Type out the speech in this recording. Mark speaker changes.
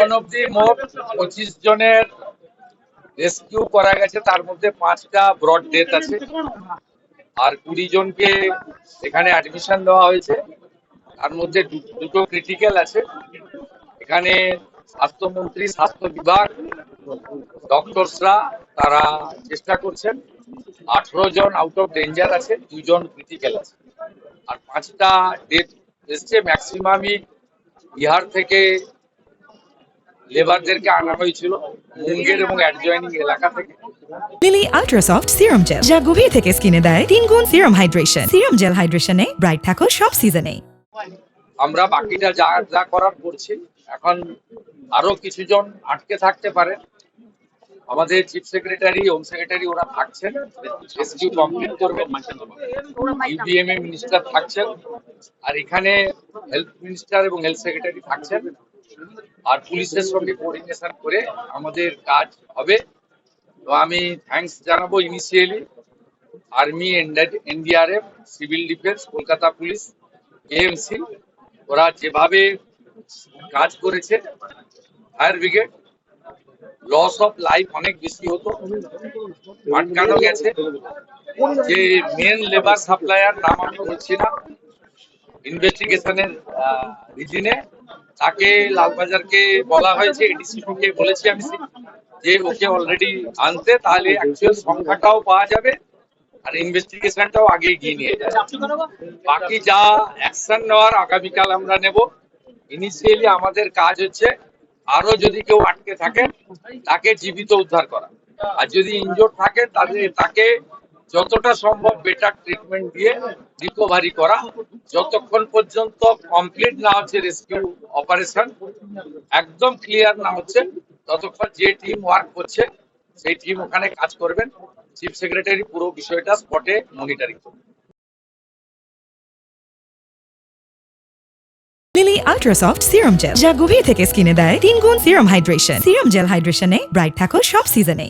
Speaker 1: এখন অব্দি মোট 25 জনের রেস্কিউ করা গেছে, তার মধ্যে 5টা ব্রড ডেথ আছে আর 20 জনকে এখানে অ্যাডমিশন দেওয়া হয়েছে, তার মধ্যে দুটো ক্রিটিক্যাল আছে। এখানে স্বাস্থ্যমন্ত্রী, স্বাস্থ্য বিভাগ, ডক্টরসরা তারা চেষ্টা করছেন। 18 জন আউট অফ ডেঞ্জার আছে, 2 জন ক্রিটিক্যাল আছে আর 5টা ডেথ এসছে। ম্যাক্সিমামই বিহার থেকে লেবারদেরকে আনা হয়েছিল, মুঙ্গের এবং অ্যাডজয়নিং এলাকা থেকে।
Speaker 2: Lily ultra soft serum gel, যা গভীর থেকে স্কিনে দেয় 3 গুণ সিরাম হাইড্রেশন। সিরাম জেল হাইড্রেশনে ব্রাইট থাকো সব সিজনে।
Speaker 1: আমরা বাকিটা যা যা করার করছি। এখন আরো কিছু জন আটকে থাকতে পারে। আমাদের চিফ সেক্রেটারি, হোম সেক্রেটারি ওরা থাকছেন, রেস্কিউ কমপ্লিট করবেন। ইউবিএমএ মিনিস্টার থাকছেন আর এখানে হেলথ মিনিস্টার এবং হেলথ সেক্রেটারি থাকছেন। আর পুলিশের সঙ্গে কোঅর্ডিনেশন করে আমাদের কাজ হবে। তো আমি থ্যাঙ্কস জানাবো initially army, NDRF, civil defence, Kolkata police, AMC, ওরা যেভাবে কাজ করেছে। Fire brigade, loss of life অনেক বেশি হতো, আটকানো গেছে। যে মেন লেবার সাপ্লায়ার, নাম আমি বলছি না, ইনভেস্টিগেশনের রিজিনে তাকে লালবাজারকে বলা হয়েছে, এডিসিপিকে বলেছি আমি যে ওকে অলরেডি আনতে, তাহলে অ্যাকচুয়াল সংখ্যাটাও পাওয়া যাবে আর ইনভেস্টিগেশনটাও আগে এগিয়ে নিয়ে যাবে। বাকি যা অ্যাকশন নেওয়ার আগামীকাল আমরা নেব। ইনিশিয়ালি আমাদের কাজ হচ্ছে আরো যদি কেউ আটকে থাকে তাকে জীবিত উদ্ধার করা, আর যদি ইনজোর্ড থাকে তাকে যতটা সম্ভব বেটার ট্রিটমেন্ট দিয়ে রিকভারি করা। যতক্ষণ পর্যন্ত কমপ্লিট না হচ্ছে রেস্কিউ অপারেশন, একদম ক্লিয়ার না হচ্ছে, ততক্ষণ যে টিম ওয়ার্ক করছে সেই টিম ওখানে কাজ করবেন। চিফ সেক্রেটারি পুরো বিষয়টা স্পটে মনিটরিং করবেন।
Speaker 2: Lily ultra soft serum gel, যা গভীর থেকে স্কিনে দেয় 3 গুণ সিরাম হাইড্রেশন। সিরাম জেল হাইড্রেশনে ব্রাইট থাকো সব সিজনে।